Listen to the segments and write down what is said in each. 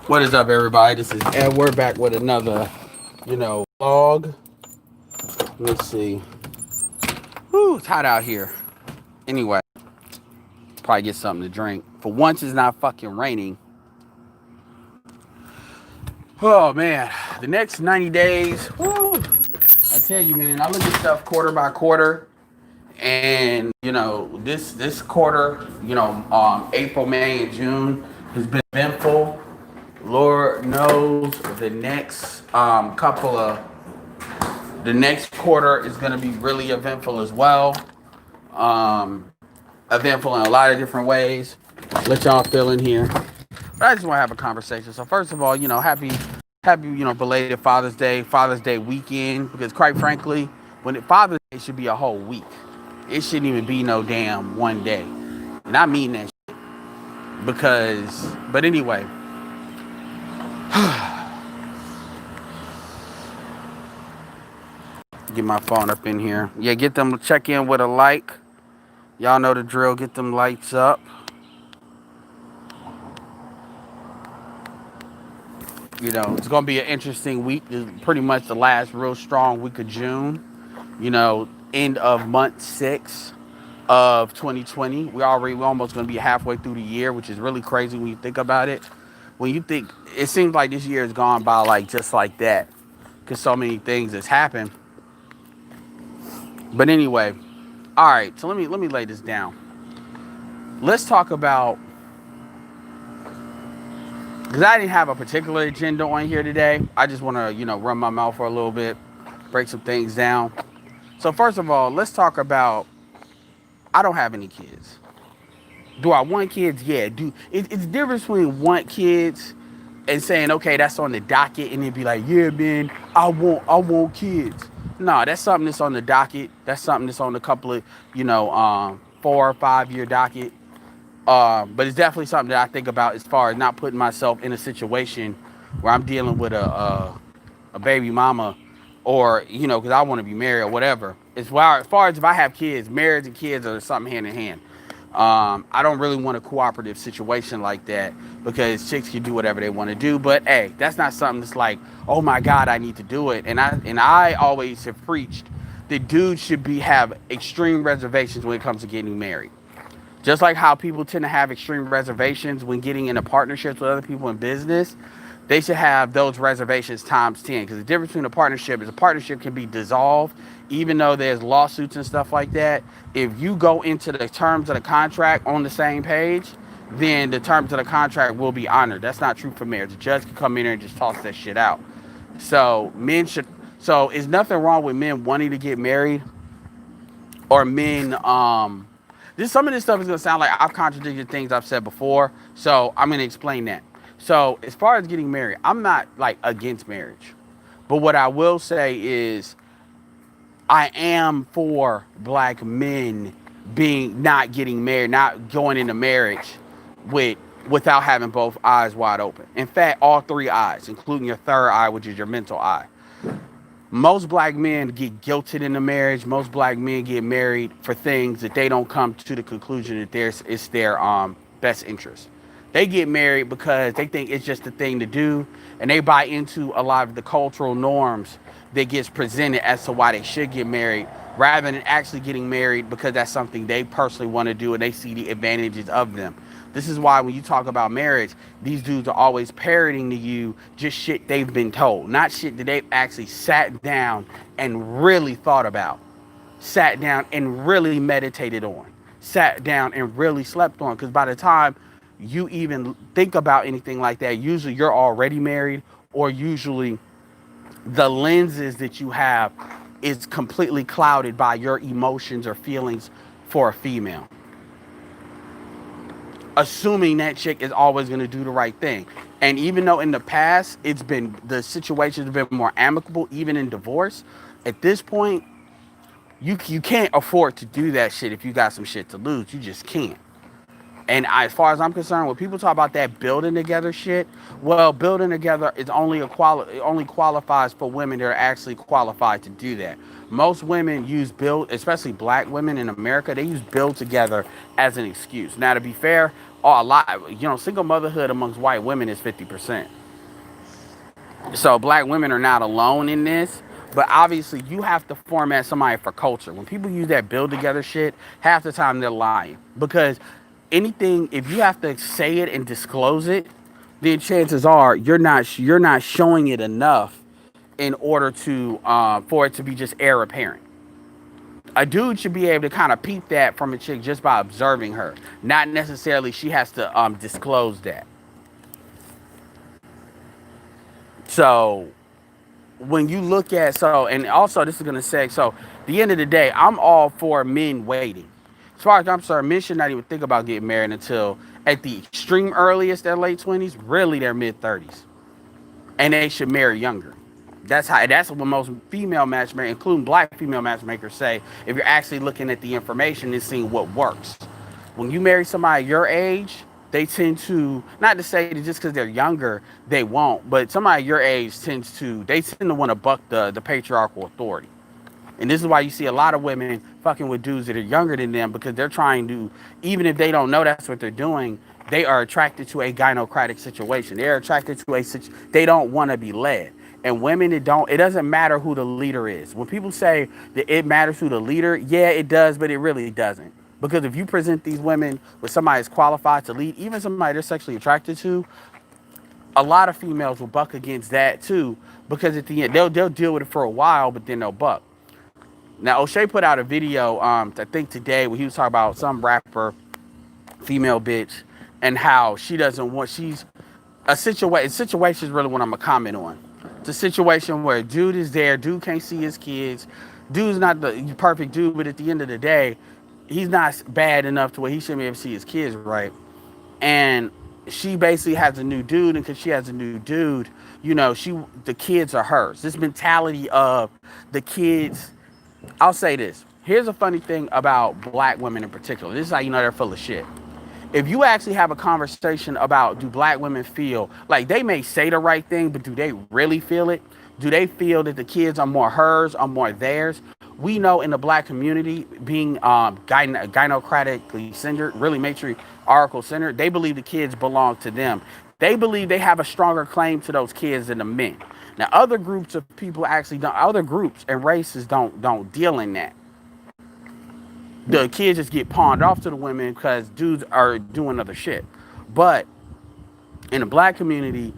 What is up, everybody? This is Ed. We're back with another, vlog. Let's see. Whew, it's hot out here. Anyway, probably get something to drink. For once, it's not fucking raining. Oh, man. The next 90 days, whew, I tell you, man, I look at stuff quarter by quarter. And, this quarter, April, May, and June has been eventful. Lord knows the next quarter is going to be really eventful as well. Um, Eventful in a lot of different ways. Let y'all fill in here. But I just want to have a conversation. So first of all, happy, belated Father's Day weekend. Because quite frankly, Father's Day should be a whole week. It shouldn't even be no damn one day. And I mean that shit. But anyway. Get my phone up in here. Yeah, get them to check in with a like. Y'all know the drill. Get them lights up. It's going to be an interesting week. This is pretty much the last real strong week of June. End of month 6 of 2020. We're almost going to be halfway through the year, which is really crazy when you think about it. When you think, it seems like this year has gone by just like that. Because so many things has happened. But anyway, all right, so let me lay this down. Let's talk about, because I didn't have a particular agenda on here today. I just want to, run my mouth for a little bit, break some things down. So first of all, let's talk about, I don't have any kids. Do I want kids? Yeah. It's the difference between want kids and saying, okay, that's on the docket, and then be like, yeah, man, I want kids. No, that's something that's on the docket. That's something that's on a couple of, 4 or 5 year docket. But it's definitely something that I think about as far as not putting myself in a situation where I'm dealing with a baby mama, or, because I want to be married or whatever. As far as if I have kids, marriage and kids are something hand in hand. I don't really want a cooperative situation like that, because chicks can do whatever they want to do. But hey, that's not something that's like, oh my God, I need to do it. And I always have preached that dudes should have extreme reservations when it comes to getting married. Just like how people tend to have extreme reservations when getting into partnerships with other people in business, they should have those reservations times 10. Because the difference between a partnership is a partnership can be dissolved, even though there's lawsuits and stuff like that. If you go into the terms of the contract on the same page, then the terms of the contract will be honored. That's not true for marriage. The judge can come in there and just toss that shit out. So it's nothing wrong with men wanting to get married, or men, some of this stuff is going to sound like I've contradicted things I've said before, so I'm going to explain that. So as far as getting married, I'm not against marriage. But what I will say is I am for black men not getting married, not going into marriage without having both eyes wide open. In fact, all 3 eyes, including your third eye, which is your mental eye. Most black men get guilted into marriage. Most black men get married for things that they don't come to the conclusion that it's their best interest. They get married because they think it's just the thing to do, and they buy into a lot of the cultural norms that gets presented as to why they should get married, rather than actually getting married because that's something they personally want to do and they see the advantages of them. This is why when you talk about marriage, these dudes are always parroting to you just shit they've been told, not shit that they've actually sat down and really thought about, sat down and really meditated on, sat down and really slept on. Because by the time you even think about anything like that, usually you're already married, or usually the lenses that you have is completely clouded by your emotions or feelings for a female. Assuming that chick is always going to do the right thing. And even though in the past the situations have been more amicable, even in divorce, at this point, you can't afford to do that shit if you got some shit to lose. You just can't. And as far as I'm concerned, when people talk about that building together shit, well, building together is only qualifies for women that are actually qualified to do that. Most women use build, especially black women in America, they use build together as an excuse. Now, to be fair, single motherhood amongst white women is 50%. So black women are not alone in this, but obviously you have to format somebody for culture. When people use that build together shit, half the time they're lying. Because anything, if you have to say it and disclose it, then chances are you're not showing it enough in order to for it to be just air apparent. A dude should be able to kind of peep that from a chick just by observing her. Not necessarily she has to disclose that. So when you look at, and also this is gonna say, so at the end of the day, I'm all for men waiting. As far as I'm concerned, men should not even think about getting married until at the extreme earliest, their late 20s, really their mid 30s, and they should marry younger. That's what most female matchmakers, including black female matchmakers, say. If you're actually looking at the information and seeing what works, when you marry somebody your age, they tend to, not to say that just because they're younger they won't, but somebody your age they tend to want to buck the patriarchal authority. And this is why you see a lot of women fucking with dudes that are younger than them, because they're trying to, even if they don't know that's what they're doing, they are attracted to a gynocratic situation. They're attracted to they don't want to be led. And women, it doesn't matter who the leader is. When people say that it matters who the leader, yeah, it does, but it really doesn't. Because if you present these women with somebody that's qualified to lead, even somebody they're sexually attracted to, a lot of females will buck against that too. Because at the end, they'll deal with it for a while, but then they'll buck. Now, O'Shea put out a video, I think today, where he was talking about some rapper, female bitch, and how she doesn't want, she's a situation is really what I'm going to comment on. It's a situation where dude is there, dude can't see his kids, dude's not the perfect dude, but at the end of the day, he's not bad enough to where he shouldn't be able to see his kids, right? And she basically has a new dude, and because she has a new dude, the kids are hers. This mentality of the kids. I'll say this. Here's a funny thing about black women in particular. This is how you know they're full of shit. If you actually have a conversation about, do black women feel like, they may say the right thing, but do they really feel it? Do they feel that the kids are more hers or more theirs? We know in the black community, being gynocratically centered, really matriarchal centered, they believe the kids belong to them. They believe they have a stronger claim to those kids than the men. Now, other groups of people actually don't. Other groups and races don't deal in that. The kids just get pawned off to the women because dudes are doing other shit. But in the black community,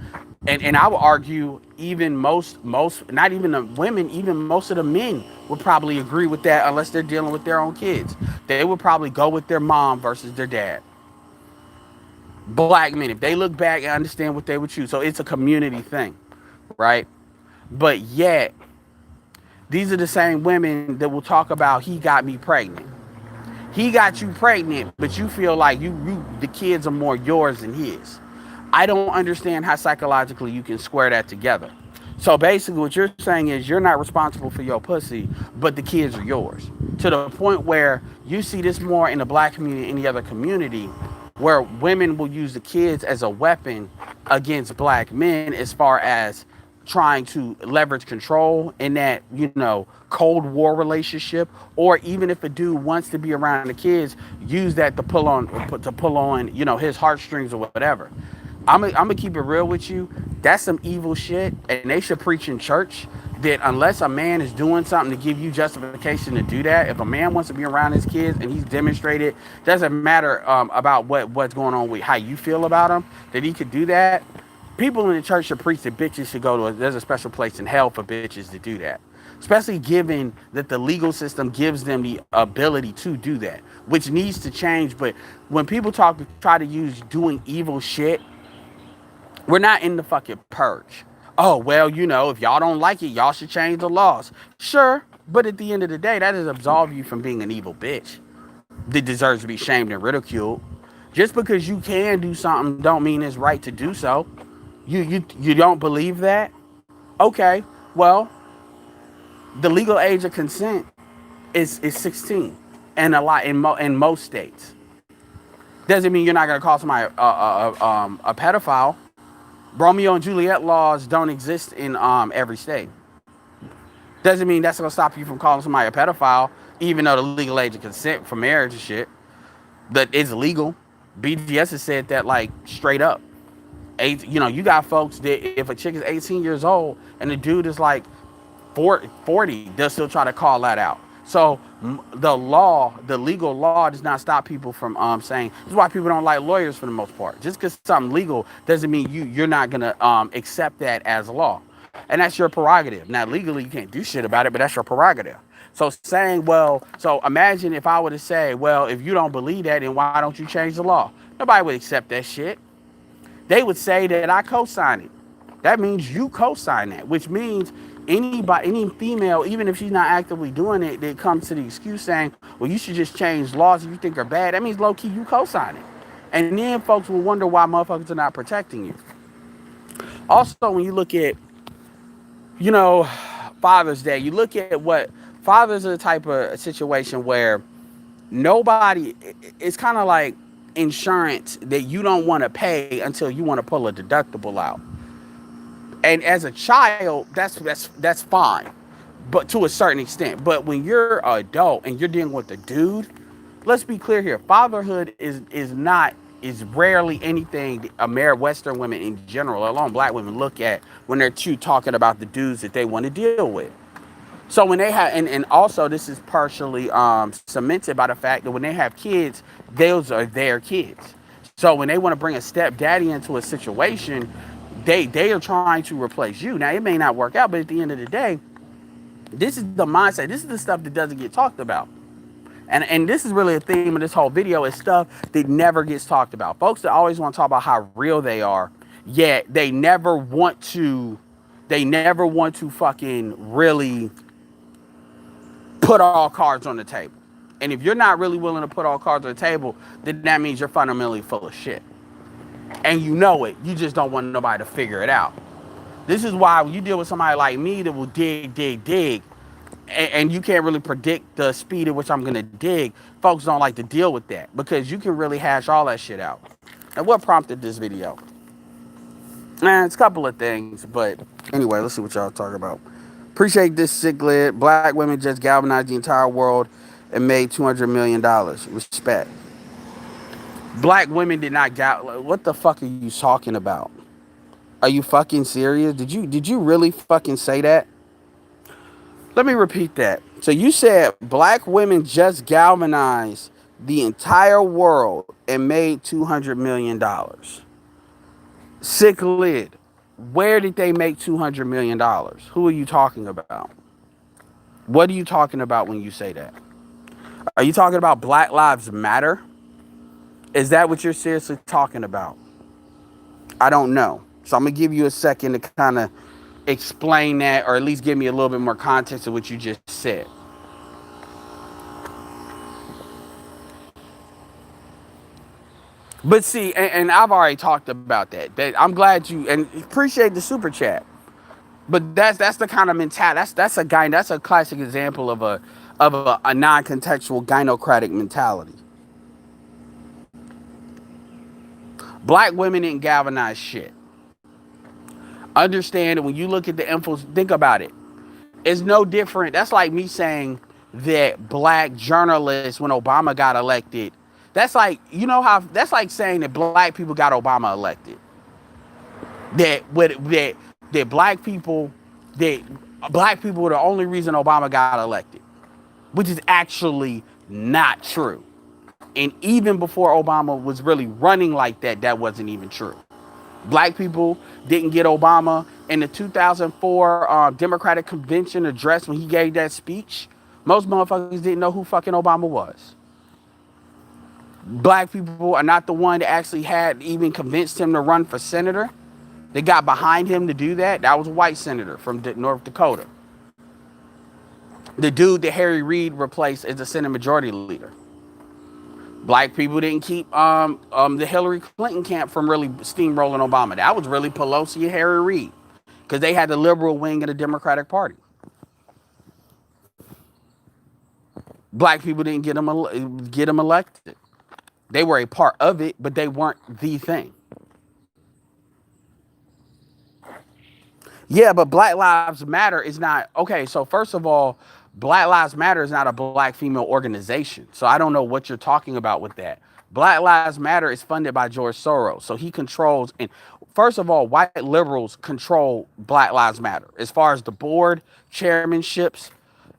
and I would argue even most, not even the women, even most of the men would probably agree with that, unless they're dealing with their own kids. They would probably go with their mom versus their dad. Black men, if they look back and understand what they would choose. So it's a community thing, right? But yet, these are the same women that will talk about, he got me pregnant. He got you pregnant, but you feel like the kids are more yours than his. I don't understand how psychologically you can square that together. So basically what you're saying is you're not responsible for your pussy, but the kids are yours. To the point where you see this more in the black community than any other community, where women will use the kids as a weapon against black men, as far as trying to leverage control in that, Cold War relationship, or even if a dude wants to be around the kids, use that to pull on, his heartstrings or whatever. I'm gonna keep it real with you. That's some evil shit, and they should preach in church that unless a man is doing something to give you justification to do that, if a man wants to be around his kids and he's demonstrated, doesn't matter about what's going on with how you feel about him, that he could do that. People in the church should preach that bitches should there's a special place in hell for bitches to do that. Especially given that the legal system gives them the ability to do that, which needs to change. But when people try to use doing evil shit, we're not in the fucking purge. Oh, well, if y'all don't like it, y'all should change the laws. Sure, but at the end of the day, that doesn't absolve you from being an evil bitch that deserves to be shamed and ridiculed. Just because you can do something don't mean it's right to do so. You don't believe that? Okay, well, the legal age of consent is 16, and a lot in most states. Doesn't mean you're not gonna call somebody a pedophile. Romeo and Juliet laws don't exist in every state. Doesn't mean that's gonna stop you from calling somebody a pedophile, even though the legal age of consent for marriage and shit that is legal. BGS has said that like straight up. You got folks that if a chick is 18 years old and the dude is like 40, they'll still try to call that out. So the legal law does not stop people from saying. This is why people don't like lawyers for the most part. Just because something legal doesn't mean you're not gonna accept that as law, and that's your prerogative. Now legally you can't do shit about it, but that's your prerogative. So saying, well, so imagine if I were to say, well, if you don't believe that, then why don't you change the law? Nobody would accept that shit. They would say that I co-sign it. That means you co-sign that, which means any female, even if she's not actively doing it, that comes to the excuse saying, well, you should just change laws if you think are bad. That means low-key you co-sign it. And then folks will wonder why motherfuckers are not protecting you. Also, when you look at, Father's Day, you look at what fathers are the type of situation where nobody, it's kind of like insurance that you don't want to pay until you want to pull a deductible out. And as a child, that's fine, but to a certain extent. But when you're an adult and you're dealing with a dude, let's be clear here. Fatherhood is rarely anything Western women in general, let alone black women, look at when they're talking about the dudes that they want to deal with. So when they have, and also this is partially cemented by the fact that when they have kids, those are their kids. So when they want to bring a stepdaddy into a situation, they are trying to replace you. Now, it may not work out, but at the end of the day, this is the mindset. This is the stuff that doesn't get talked about. And this is really a theme of this whole video, is stuff that never gets talked about. Folks that always want to talk about how real they are, yet they never want to fucking really put all cards on the table. And if you're not really willing to put all cards on the table, then that means you're fundamentally full of shit. And you know it. You just don't want nobody to figure it out. This is why when you deal with somebody like me that will dig, and you can't really predict the speed at which I'm going to dig, folks don't like to deal with that because you can really hash all that shit out. And what prompted this video? It's a couple of things, but anyway, let's see what y'all talk about. Appreciate this cichlid. Black women just galvanized the entire world and made $200 million. Respect. Black women did not what the fuck are you talking about? Are you fucking serious? Did you really fucking say that? Let me repeat that. So you said black women just galvanized the entire world and made $200 million. Sick lid. Where did they make $200 million? Who are you talking about? What are you talking about when you say that? Are you talking about Black Lives Matter? Is that what you're seriously talking about? I don't know. So I'm going to give you a second to kind of explain that, or at least give me a little bit more context of what you just said. But see, and I've already talked about that. I'm glad you, and appreciate the super chat. But that's the kind of mentality. That's a classic example of a non-contextual gynocratic mentality. Black women didn't galvanize shit. Understand that when you look at the info, think about it. It's no different. That's like me saying that black journalists, when Obama got elected, that's like saying that black people got Obama elected. That black people were the only reason Obama got elected, which is actually not true. And even before Obama was really running like that, that wasn't even true. Black people didn't get Obama in the 2004 Democratic Convention address when he gave that speech. Most motherfuckers didn't know who fucking Obama was. Black people are not the one that actually had even convinced him to run for senator. They got behind him to do that. That was a white senator from North Dakota. The dude that Harry Reid replaced as the Senate Majority Leader. Black people didn't keep the Hillary Clinton camp from really steamrolling Obama. That was really Pelosi and Harry Reid, because they had the liberal wing of the Democratic Party. Black people didn't get them elected. They were a part of it, but they weren't the thing. Yeah, but Black Lives Matter is not, okay, so first of all, Black Lives Matter is not a black female organization. So I don't know what you're talking about with that. Black Lives Matter is funded by George Soros. So he controls, and first of all, white liberals control Black Lives Matter. As far as the board, chairmanships,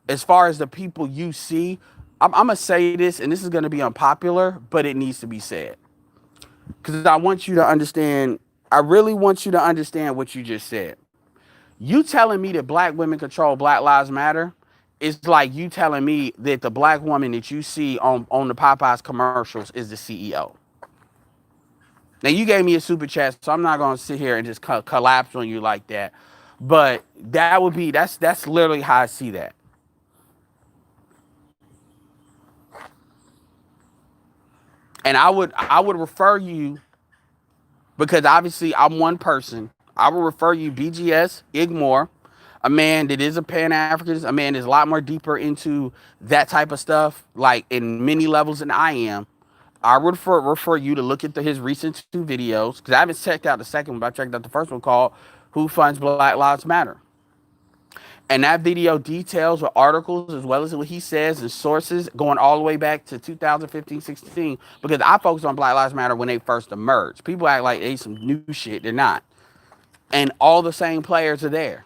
as far as the people you see, I'm going to say this, and this is going to be unpopular, but it needs to be said. Because I want you to understand, I really want you to understand what you just said. You telling me that black women control Black Lives Matter is like you telling me that the black woman that you see on the Popeyes commercials is the CEO. Now, you gave me a super chat, so I'm not going to sit here and just collapse on you like that. But that would be, that's literally how I see that. And I would refer you, because obviously I'm one person. I will refer you BGS, Igmore, a man that is a Pan-Africanist, a man that's a lot more deeper into that type of stuff, like in many levels than I am. I would refer you to look at his recent 2 videos, because I haven't checked out the second one, but I checked out the first one called Who Funds Black Lives Matter. And that video details with articles as well as what he says and sources going all the way back to 2015, 16, because I focused on Black Lives Matter when they first emerged. People act like they some new shit. They're not. And all the same players are there.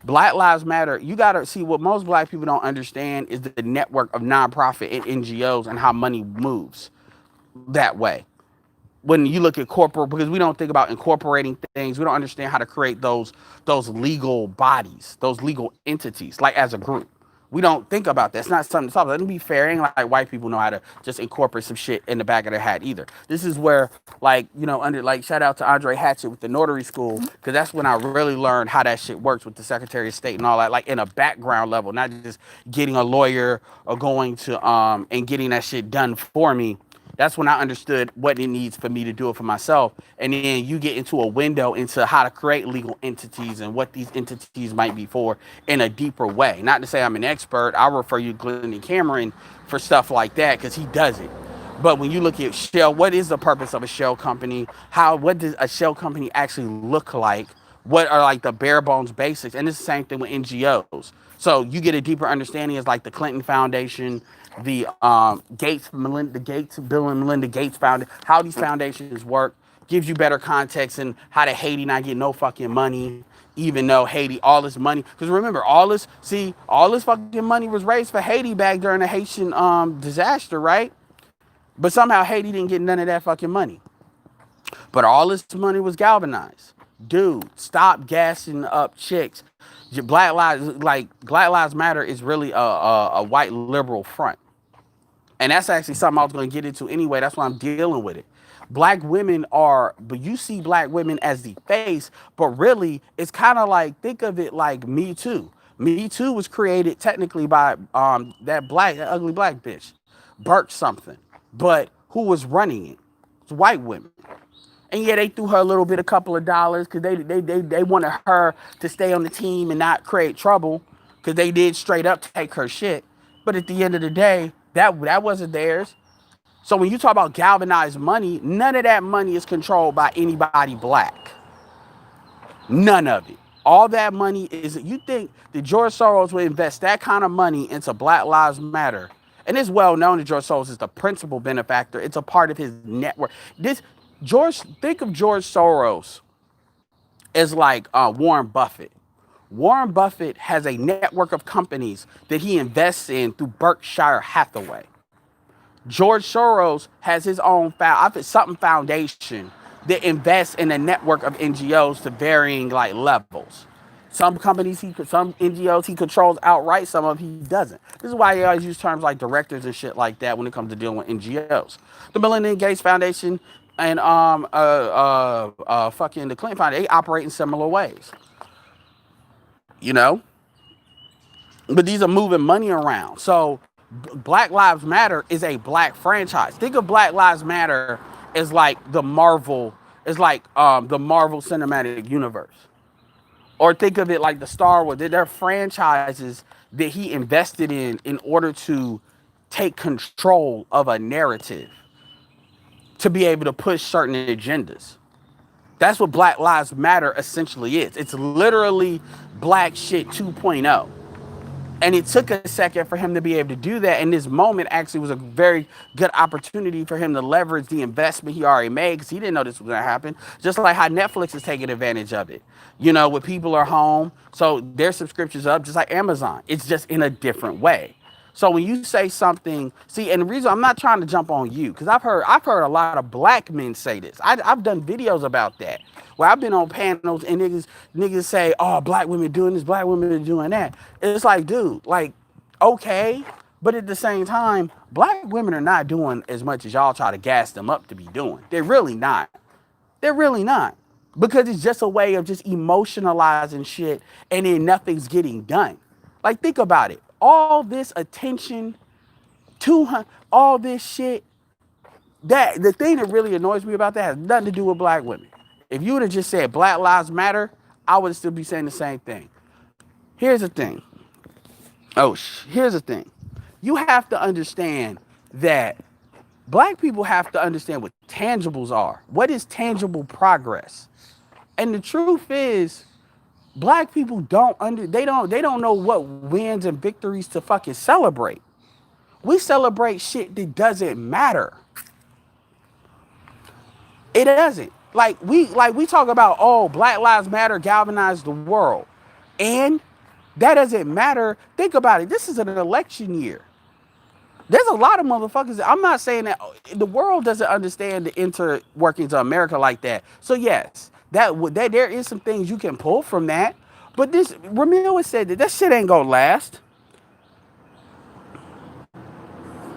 Black Lives Matter, you got to see what most black people don't understand is the network of nonprofit and NGOs and how money moves that way. When you look at corporate, because we don't think about incorporating things, we don't understand how to create those legal bodies, those legal entities, like as a group. We don't think about that. It's not something to talk about. Let me be fair. Ain't like white people know how to just incorporate some shit in the back of their hat either. This is where, like, you know, under like shout out to Andre Hatchett with the Notary School, because that's when I really learned how that shit works with the Secretary of State and all that, like in a background level, not just getting a lawyer or going to and getting that shit done for me. That's when I understood what it needs for me to do it for myself. And then you get into a window into how to create legal entities and what these entities might be for in a deeper way. Not to say I'm an expert. I'll refer you to Glenn Cameron for stuff like that because he does it. But when you look at shell, what is the purpose of a shell company? What does a shell company actually look like? What are like the bare bones basics? And it's the same thing with NGOs. So you get a deeper understanding as like the Clinton Foundation, the Bill and Melinda Gates Foundation, how these foundations work, gives you better context and how to Haiti not get no fucking money, even though Haiti, all this money, because remember, all this fucking money was raised for Haiti back during the Haitian disaster, right? But somehow Haiti didn't get none of that fucking money. But all this money was galvanized. Dude, stop gassing up chicks. Black Lives Matter is really a white liberal front. And that's actually something I was going to get into anyway. That's why I'm dealing with it. Black women but you see black women as the face, but really it's kind of like, think of it like Me Too. Me Too was created technically by that ugly black bitch, Burke something. But who was running it? It's white women. And yeah, they threw her a couple of dollars because they wanted her to stay on the team and not create trouble, because they did straight up take her shit. But at the end of the day, that wasn't theirs. So when you talk about galvanized money, none of that money is controlled by anybody black. None of it. All that money is, you think that George Soros would invest that kind of money into Black Lives Matter? And it's well known that George Soros is the principal benefactor. It's a part of his network. Think of George Soros as like Warren Buffett. Warren Buffett has a network of companies that he invests in through Berkshire Hathaway. George Soros has his own something foundation that invests in a network of NGOs to varying like levels. Some NGOs he controls outright, some of them he doesn't. This is why he always use terms like directors and shit like that when it comes to dealing with NGOs. The Melinda Gates Foundation and fucking the Clinton Foundation, they operate in similar ways. You know? But these are moving money around. So Black Lives Matter is a black franchise. Think of Black Lives Matter as like the Marvel Cinematic Universe. Or think of it like the Star Wars. They're franchises that he invested in order to take control of a narrative, to be able to push certain agendas. That's what Black Lives Matter essentially is. It's literally black shit 2.0. And it took a second for him to be able to do that. And this moment actually was a very good opportunity for him to leverage the investment he already made, because he didn't know this was going to happen. Just like how Netflix is taking advantage of it. You know, when people are home, so their subscriptions up, just like Amazon. It's just in a different way. So when you say something, see, and the reason I'm not trying to jump on you, because I've heard a lot of black men say this. I've done videos about that, where I've been on panels and niggas say, oh, black women doing this, black women are doing that. It's like, dude, like, okay, but at the same time, black women are not doing as much as y'all try to gas them up to be doing. They're really not. They're really not. Because it's just a way of just emotionalizing shit and then nothing's getting done. Like, think about it. All this attention to her, all this shit, that the thing that really annoys me about that has nothing to do with black women. If you would have just said Black Lives Matter, I would still be saying the same thing. Here's the thing. Here's the thing. You have to understand that black people have to understand what tangibles are. What is tangible progress? And the truth is, black people they don't know what wins and victories to fucking celebrate. We celebrate shit that doesn't matter. It doesn't. Like we talk about, oh, Black Lives Matter galvanized the world. And that doesn't matter. Think about it. This is an election year. There's a lot of motherfuckers. I'm not saying that the world doesn't understand the inner workings of America like that. So yes, that there is some things you can pull from that. But this, Ramil has said that shit ain't gonna last.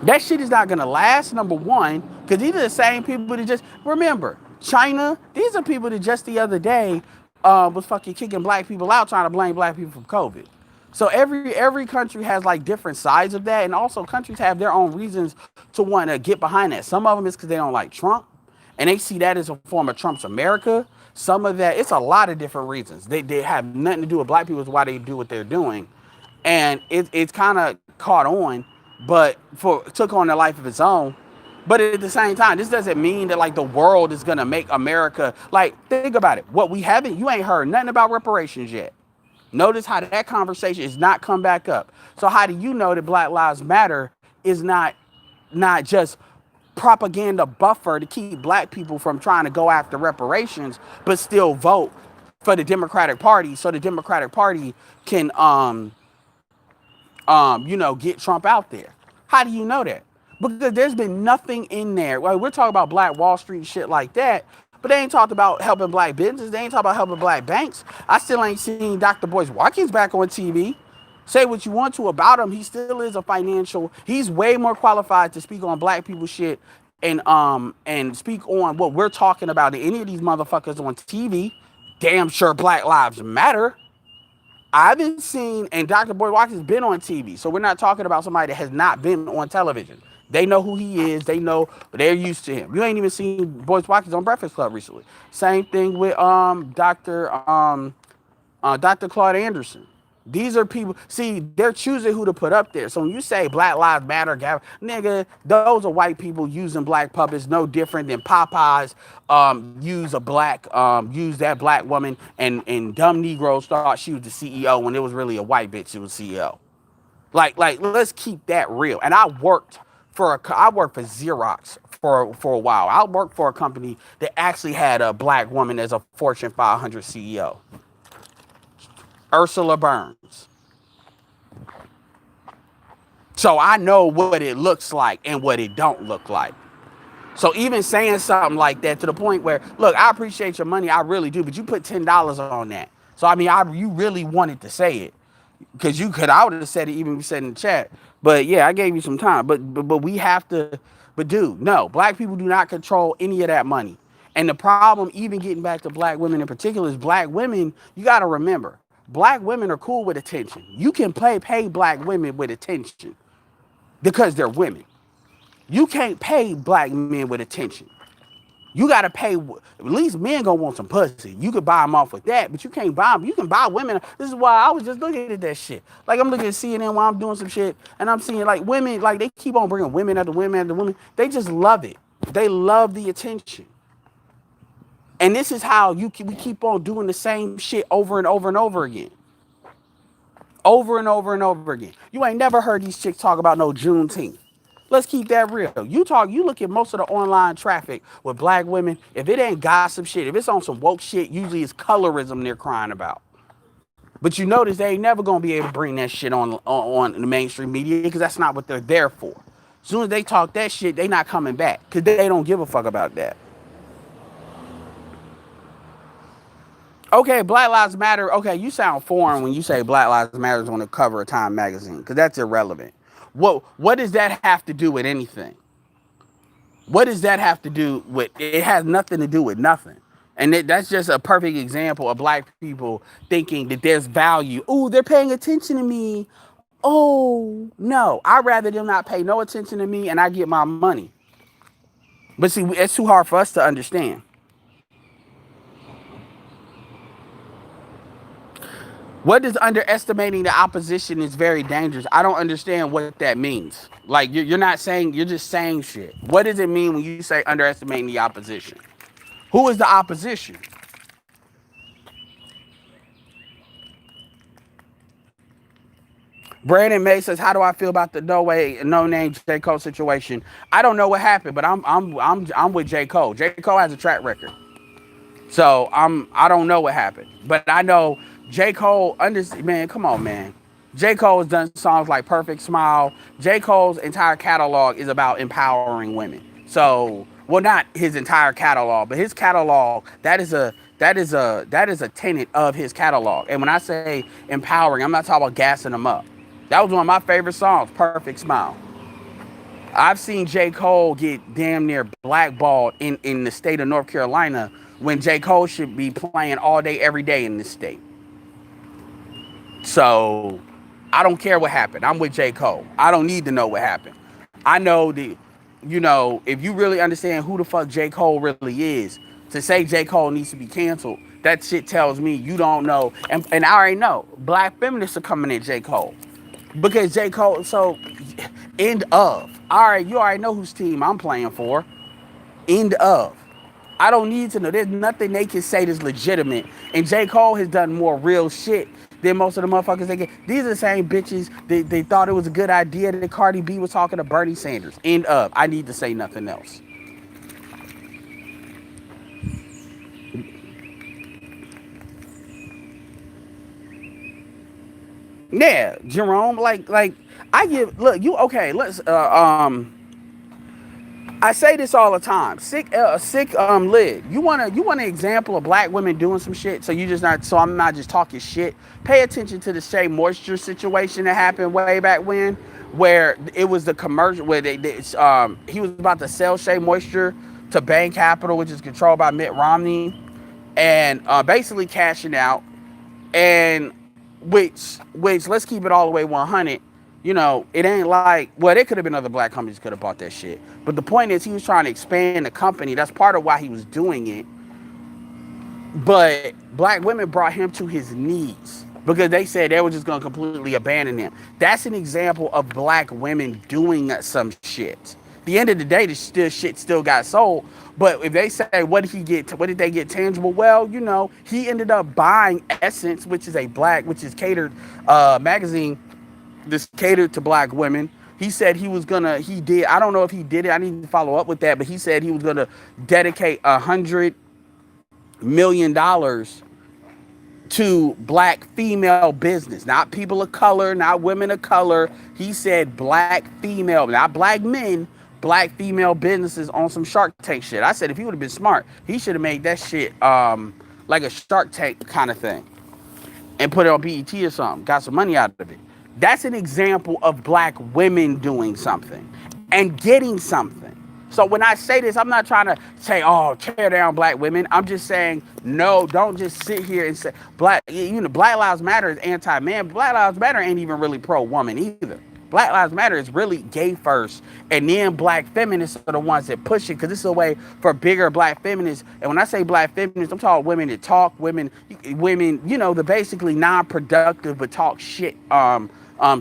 That shit is not gonna last, number one, because these are the same people that just, remember, China, these are people that just the other day was fucking kicking black people out, trying to blame black people for COVID. So every country has like different sides of that, and also countries have their own reasons to want to get behind that. Some of them is because they don't like Trump, and they see that as a form of Trump's America. Some of that, it's a lot of different reasons. They have nothing to do with black people, is why they do what they're doing, and it's kind of caught on, but took on a life of its own. But at the same time, this doesn't mean that like the world is gonna make America, like, think about it. You ain't heard nothing about reparations yet. Notice how that conversation is not come back up. So how do you know that Black Lives Matter is not just propaganda buffer to keep black people from trying to go after reparations, but still vote for the Democratic Party, so the Democratic Party can get Trump out there? How do you know that? Because there's been nothing in there. Well, we're talking about Black Wall Street and shit like that, but they ain't talked about helping black businesses. They ain't talked about helping black banks. I still ain't seen Dr. Boyce Watkins back on TV. Say what you want to about him, he still is he's way more qualified to speak on black people shit and speak on what we're talking about than any of these motherfuckers on TV. Damn sure Black Lives Matter. I haven't seen, and Dr. Boyce Watkins has been on TV, so we're not talking about somebody that has not been on television. They know who he is. They're used to him. You ain't even seen Boyce Watkins on Breakfast Club recently. Same thing with Dr. Claude Anderson. These are people, see, they're choosing who to put up there. So when you say Black Lives Matter, nigga, those are white people using black puppets, no different than Popeyes use that black woman, and dumb Negroes thought she was the CEO when it was really a white bitch who was CEO. Like let's keep that real. And I worked for Xerox for a while. I worked for a company that actually had a black woman as a Fortune 500 CEO. Ursula Burns. So I know what it looks like and what it don't look like. So even saying something like that, to the point where, look, I appreciate your money, I really do, but you put $10 on that. So I mean, you really wanted to say it, because I would have said it even if you said in the chat. But yeah, I gave you some time. But we have to. But dude, no, black people do not control any of that money. And the problem, even getting back to black women in particular, is black women. You got to remember, black women are cool with attention. You can pay black women with attention because they're women. You can't pay black men with attention. You got to pay, at least men gonna want some pussy. You could buy them off with that, but you can't buy them. You can buy women. This is why I was just looking at that shit. Like, I'm looking at CNN while I'm doing some shit, and I'm seeing like women, like they keep on bringing women after women after women. They just love it. They love the attention. And this is how we keep on doing the same shit over and over and over again. over and over and over again. You ain't never heard these chicks talk about no Juneteenth. Let's keep that real. You look at most of the online traffic with black women. If it ain't gossip shit, if it's on some woke shit, usually it's colorism they're crying about. But you notice they ain't never gonna be able to bring that shit on the mainstream media because that's not what they're there for. As soon as they talk that shit, they not coming back because they don't give a fuck about that. Okay, Black Lives Matter. Okay, you sound foreign when you say Black Lives Matter is on the cover of Time magazine because that's irrelevant. What does that have to do with anything? What does that have to do with? It has nothing to do with nothing. And that's just a perfect example of black people thinking that there's value. Oh, they're paying attention to me. Oh, no. I'd rather them not pay no attention to me and I get my money. But see, it's too hard for us to understand. What does underestimating the opposition is very dangerous? I don't understand what that means. Like, you're not saying, you're just saying shit. What does it mean when you say underestimating the opposition? Who is the opposition? Brandon May says, "How do I feel about the no name J Cole situation? I don't know what happened, but I'm with J Cole. J Cole has a track record, so I don't know what happened, but I know J Cole. Man, come on, man. J Cole has done songs like Perfect Smile. J Cole's entire catalog is about empowering women. So, well, not his entire catalog, but his catalog that is a tenet of his catalog. And when I say empowering, I'm not talking about gassing them up. That was one of my favorite songs, Perfect Smile. I've seen J. Cole get damn near blackballed in the state of North Carolina when J. Cole should be playing all day, every day in this state. So I don't care what happened. I'm with J. Cole. I don't need to know what happened. I know that, if you really understand who the fuck J. Cole really is, to say J. Cole needs to be canceled, that shit tells me you don't know. And I already know black feminists are coming at J. Cole. Because J. Cole, so end of. All right, you already know whose team I'm playing for. End of. I don't need to know. There's nothing they can say that's legitimate. And J. Cole has done more real shit than most of the motherfuckers they get. These are the same bitches. They thought it was a good idea that Cardi B was talking to Bernie Sanders. End of. I need to say nothing else. Yeah, Jerome, like I give look, you okay, let's I say this all the time. Sick lid. You want an example of black women doing some shit, so you just not so I'm not just talking shit. Pay attention to the Shea Moisture situation that happened way back when, where it was the commercial where he was about to sell Shea Moisture to Bain Capital, which is controlled by Mitt Romney, and basically cashing out. And which let's keep it all the way 100. It ain't like, well, there could have been other black companies could have bought that shit. But the point is, he was trying to expand the company. That's part of why he was doing it. But black women brought him to his knees because they said they were just going to completely abandon him. That's an example of black women doing some shit. At the end of the day, the shit still got sold. But if they say, what did they get tangible? Well, he ended up buying Essence, which is catered magazine. This catered to black women. He said I don't know if he did it. I need to follow up with that, but he said he was gonna dedicate $100 million to black female business, not people of color, not women of color. He said black female, not black men, black female businesses on some Shark Tank shit. I said if he would have been smart, he should have made that shit like a Shark Tank kind of thing and put it on BET or something. Got some money out of it. That's an example of black women doing something and getting something. So when I say this, I'm not trying to say, oh, tear down black women. I'm just saying, no, don't just sit here and say Black Lives Matter is anti-man. Black Lives Matter ain't even really pro-woman either. Black Lives Matter is really gay first, and then black feminists are the ones that push it because this is a way for bigger black feminists. And when I say black feminists, I'm talking women that talk, women, the basically non-productive but talk shit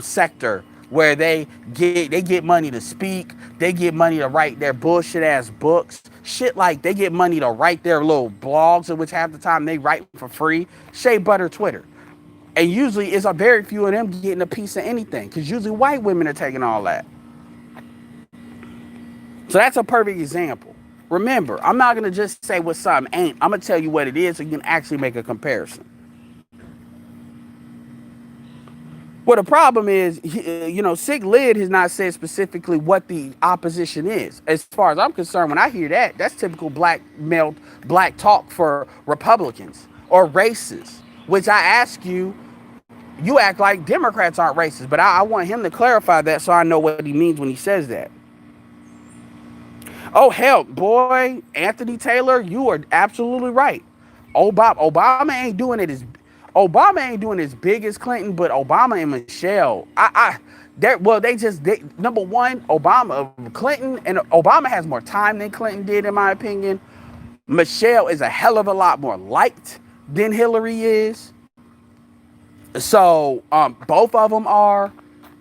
sector where they get money to speak, they get money to write their bullshit ass books, shit like they get money to write their little blogs, of which half the time they write for free. Shea Butter Twitter. And usually it's a very few of them getting a piece of anything, because usually white women are taking all that. So that's a perfect example. Remember, I'm not going to just say what something ain't. I'm going to tell you what it is so you can actually make a comparison. Well, the problem is, Sig Lid has not said specifically what the opposition is. As far as I'm concerned, when I hear that, that's typical black talk for Republicans or racists, which I ask you, you act like Democrats aren't racist, but I want him to clarify that so I know what he means when he says that. Oh, hell, boy, Anthony Taylor, you are absolutely right. Obama ain't doing it as big as Clinton, but Obama and Michelle, number one, Clinton and Obama has more time than Clinton did, in my opinion. Michelle is a hell of a lot more liked than Hillary is. So, both of them are,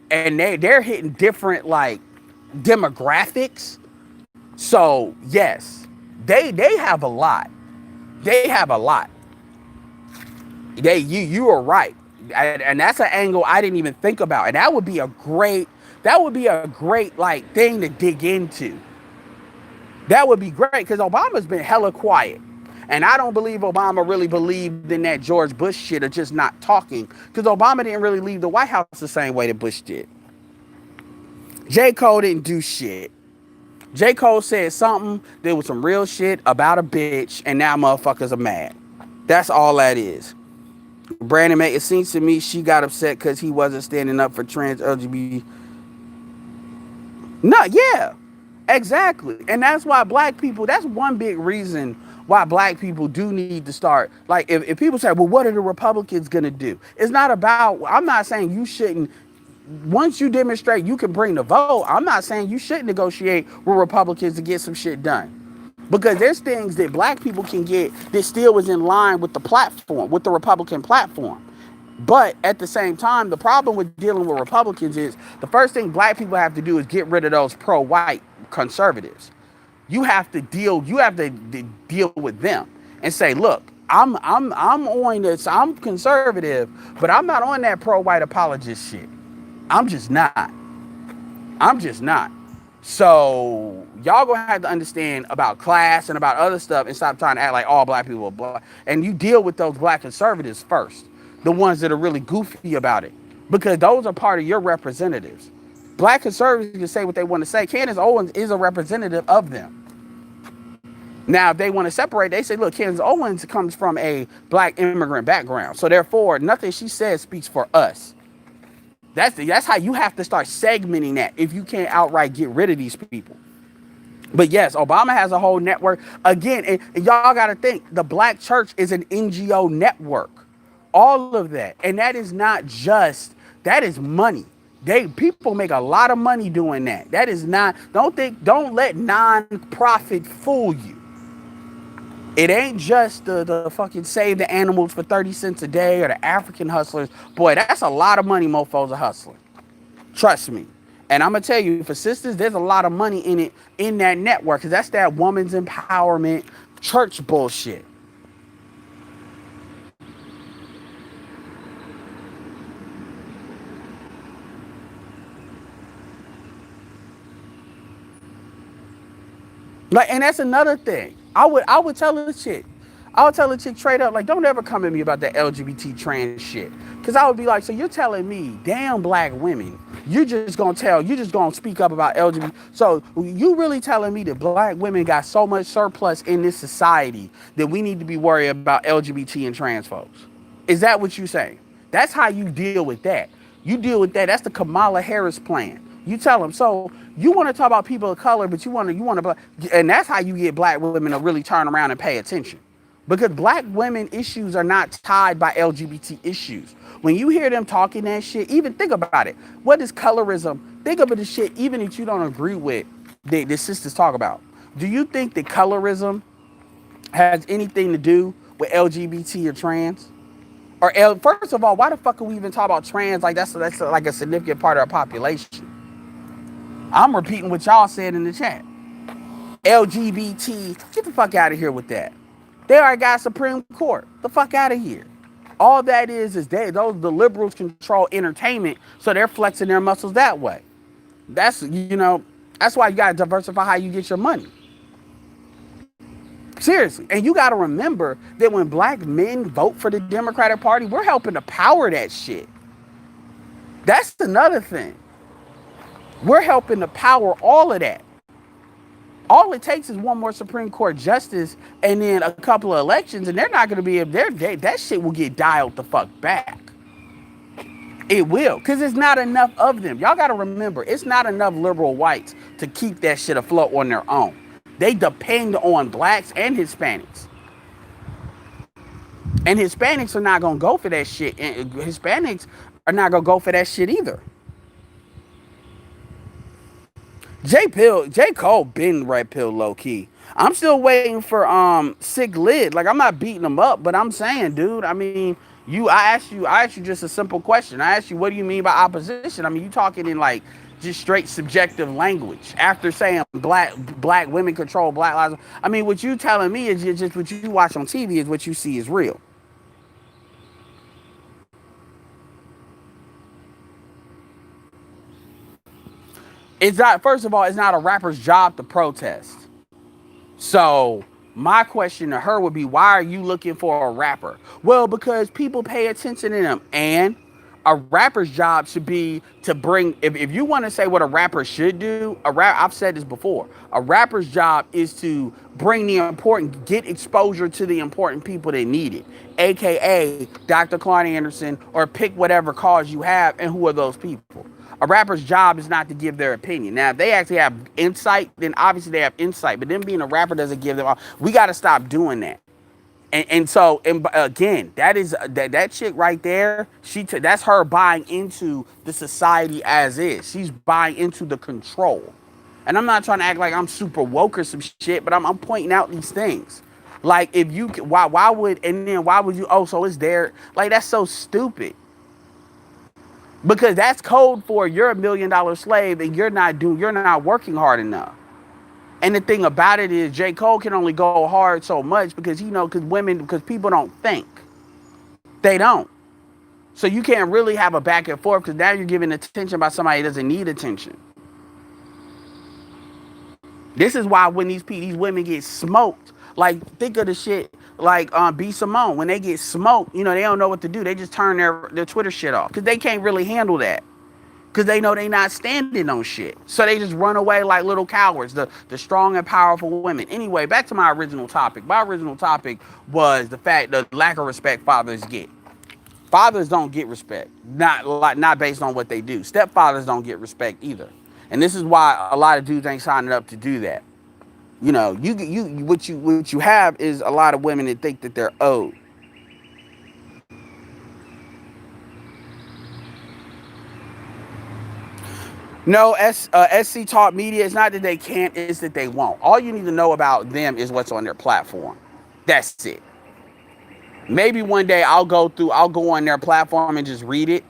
and they're hitting different like demographics. So yes, they have a lot. They have a lot. You are right, and that's an angle I didn't even think about, and that would be a great like thing to dig into. That would be great, because Obama's been hella quiet, and I don't believe Obama really believed in that George Bush shit of just not talking, because Obama didn't really leave the White House the same way that Bush did. J. Cole didn't do shit. J. Cole said something, there was some real shit about a bitch, and now motherfuckers are mad. That's all that is. Brandon, it seems to me she got upset because he wasn't standing up for trans LGBT. No, yeah, exactly. And that's why black people, that's one big reason why black people do need to start. Like, if people say, well, what are the Republicans going to do? It's not about, I'm not saying you shouldn't. Once you demonstrate you can bring the vote, I'm not saying you shouldn't negotiate with Republicans to get some shit done. Because there's things that black people can get that still is in line with the platform, with the Republican platform. But at the same time, the problem with dealing with Republicans is the first thing black people have to do is get rid of those pro-white conservatives. You have to deal with them and say, look, I'm on this, I'm conservative, but I'm not on that pro-white apologist shit. I'm just not. So y'all gonna have to understand about class and about other stuff and stop trying to act like all black people are black. And you deal with those black conservatives first, the ones that are really goofy about it, because those are part of your representatives. Black conservatives can say what they want to say. Candace Owens is a representative of them. Now, if they want to separate, they say, look, Candace Owens comes from a black immigrant background, so therefore nothing she says speaks for us. That's how you have to start segmenting that if you can't outright get rid of these people. But yes, Obama has a whole network. Again, and y'all got to think, the black church is an NGO network. All of that. And that is not just, that is money. People make a lot of money doing that. That is not, don't let non-profit fool you. It ain't just the fucking save the animals for 30 cents a day or the African hustlers. Boy, that's a lot of money mofos are hustling. Trust me. And I'm going to tell you, for sisters, there's a lot of money in it, in that network, because that's that woman's empowerment church bullshit. Like, and that's another thing. I would tell a chick straight up, like, don't ever come at me about that LGBT trans shit. Because I would be like, so you're telling me, damn black women, you're just going to speak up about LGBT. So you really telling me that black women got so much surplus in this society that we need to be worried about LGBT and trans folks? Is that what you say? That's how you deal with that. You deal with that. That's the Kamala Harris plan. You tell them, so you want to talk about people of color, but you want to, and that's how you get black women to really turn around and pay attention. Because black women issues are not tied by LGBT issues. When you hear them talking that shit, even think about it. What is colorism? Think of it as shit, even if you don't agree with the sisters talk about. Do you think that colorism has anything to do with LGBT or trans? Or first of all, why the fuck are we even talking about trans like that's like a significant part of our population? I'm repeating what y'all said in the chat. LGBT, get the fuck out of here with that. They already got Supreme Court. The fuck out of here. All that is the liberals control entertainment, so they're flexing their muscles that way. That's why you gotta diversify how you get your money. Seriously. And you gotta remember that when black men vote for the Democratic Party, we're helping to power that shit. That's another thing. We're helping to power all of that. All it takes is one more Supreme Court justice and then a couple of elections, and they're not going to be able. That shit will get dialed the fuck back. It will, because it's not enough of them. Y'all got to remember, it's not enough liberal whites to keep that shit afloat on their own. They depend on blacks and Hispanics. And Hispanics are not going to go for that shit. And Hispanics are not going to go for that shit either. J. Cole been red pill low key. I'm still waiting for Sick Lid. Like, I'm not beating him up, but I'm saying, dude, I mean, I asked you just a simple question. I asked you, what do you mean by opposition? I mean, you talking in like just straight subjective language. After saying black women control black lives. I mean, what you telling me is just what you watch on TV is what you see is real. It's not, first of all, it's not a rapper's job to protest. So my question to her would be, why are you looking for a rapper? Well, because people pay attention to them. And a rapper's job should be to bring, if you want to say what a rapper should do, I've said this before, a rapper's job is to bring the important, get exposure to the important people that need it, AKA Dr. Claude Anderson, or pick whatever cause you have, and who are those people? A rapper's job is not to give their opinion. Now, if they actually have insight, then obviously they have insight. But them being a rapper doesn't give them. We got to stop doing that. And so again, that chick right there. That's her buying into the society as is. She's buying into the control. And I'm not trying to act like I'm super woke or some shit, but I'm pointing out these things. Like, if you why would you? Oh, so it's there. Like, that's so stupid. Because that's code for you're $1 million slave and you're not working hard enough. And the thing about it is J. Cole can only go hard so much because because people don't think. They don't. So you can't really have a back and forth because now you're giving attention by somebody that doesn't need attention. This is why when these women get smoked, like, think of the shit like B. Simone. When they get smoked, they don't know what to do. They just turn their Twitter shit off because they can't really handle that. Because they know they not standing on shit. So they just run away like little cowards, the strong and powerful women. Anyway, back to my original topic. My original topic was the lack of respect fathers get. Fathers don't get respect, not based on what they do. Stepfathers don't get respect either. And this is why a lot of dudes ain't signing up to do that. What you have is a lot of women that think that they're owed. No, SC Talk Media, it's not that they can't, it's that they won't. All you need to know about them is what's on their platform. That's it. Maybe one day I'll go on their platform and just read it.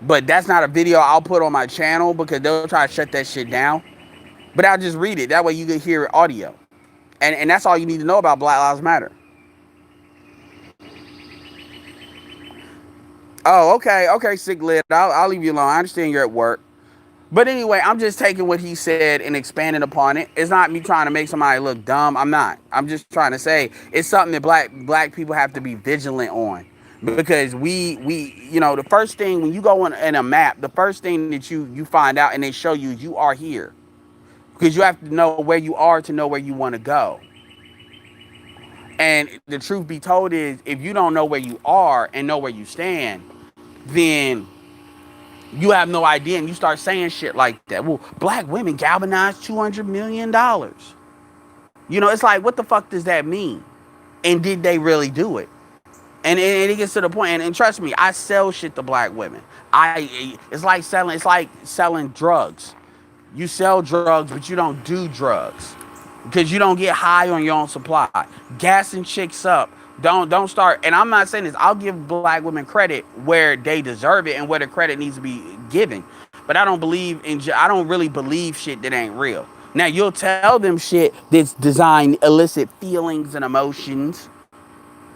But that's not a video I'll put on my channel because they'll try to shut that shit down. But I'll just read it. That way you can hear it audio. And that's all you need to know about Black Lives Matter. Oh, okay, Sick Lid. I'll leave you alone. I understand you're at work. But anyway, I'm just taking what he said and expanding upon it. It's not me trying to make somebody look dumb. I'm not. I'm just trying to say it's something that black people have to be vigilant on. Because we the first thing when you go in a map, the first thing that you find out and they show you are here. Because you have to know where you are to know where you want to go. And the truth be told is, if you don't know where you are and know where you stand, then you have no idea, and you start saying shit like that. Well, black women galvanized $200 million. It's like, what the fuck does that mean? And did they really do it? And it gets to the point, and trust me, I sell shit to black women. It's like selling drugs. You sell drugs, but you don't do drugs because you don't get high on your own supply. Gassing chicks up. Don't start. And I'm not saying this. I'll give black women credit where they deserve it and where the credit needs to be given. But I don't really believe shit that ain't real. Now, you'll tell them shit that's designed to elicit feelings and emotions.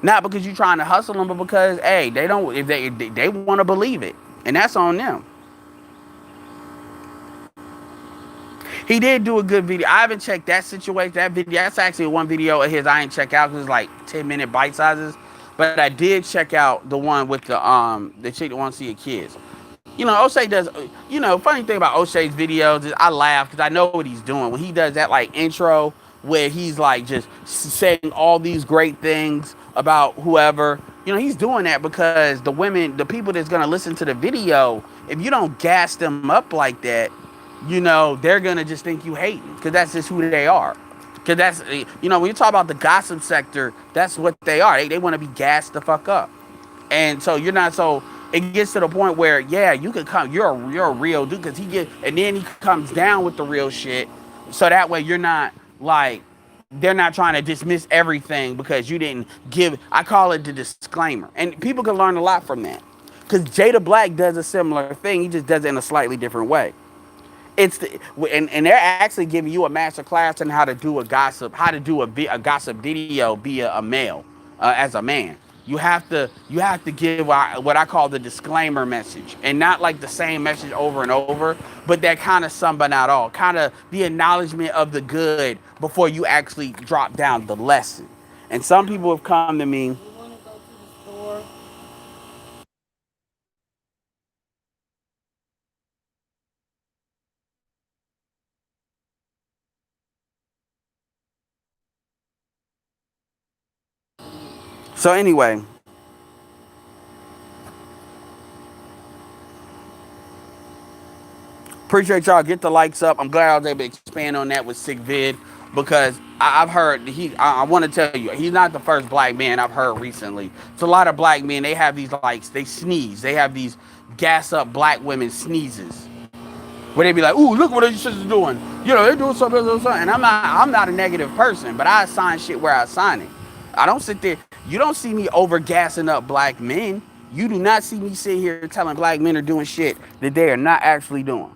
Not because you're trying to hustle them, but because, hey, they don't, if they want to believe it. And that's on them. He did do a good video. I haven't checked that situation, that video. That's actually one video of his I ain't check out because it's like 10-minute bite sizes. But I did check out the one with the chick that wants to see her kids. You know, O'Shea does, you know, funny thing about O'Shea's videos is I laugh because I know what he's doing. When he does that like intro where he's like just saying all these great things about whoever, you know, he's doing that because the women, the people that's going to listen to the video, if you don't gas them up like that, you know, they're going to just think you hating because that's just who they are. Because that's, you know, when you talk about the gossip sector, that's what they are. They want to be gassed the fuck up. And so you're not, so it gets to the point where, yeah, you can come, you're a real dude, because and then he comes down with the real shit. So that way you're not like, they're not trying to dismiss everything because you didn't give, I call it the disclaimer. And people can learn a lot from that. Because Jada Black does a similar thing, he just does it in a slightly different way. And they're actually giving you a master class on how to do a gossip video via a male, as a man. You have to give what I call the disclaimer message, and not like the same message over and over, but that kind of something out all, kind of the acknowledgement of the good before you actually drop down the lesson. And some people have come to me. So anyway, appreciate y'all. Get the likes up. I'm glad I was able to expand on that with Sick Vid, because I've heard I want to tell you, he's not the first black man I've heard recently. It's a lot of black men. They have these like, they sneeze. They have these gas up black women sneezes where they be like, "Ooh, look what these sisters doing. You know, they're doing something, And I'm not a negative person, but I assign shit where I assign it. I don't sit there. You don't see me over gassing up black men. You do not see me sit here telling black men are doing shit that they are not actually doing.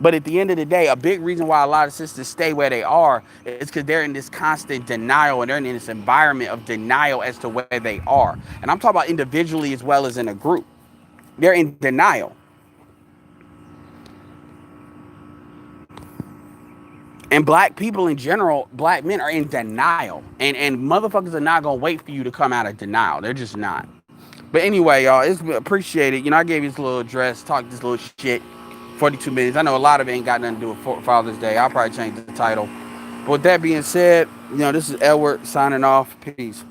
But at the end of the day, a big reason why a lot of sisters stay where they are is because they're in this constant denial, and they're in this environment of denial as to where they are. And I'm talking about individually as well as in a group. They're in denial. And black people in general, black men are in denial. And motherfuckers are not going to wait for you to come out of denial. They're just not. But anyway, y'all, it's appreciated. You know, I gave you this little address, talked this little shit. 42 minutes. I know a lot of it ain't got nothing to do with Father's Day. I'll probably change the title. But with that being said, you know, this is Edward signing off. Peace.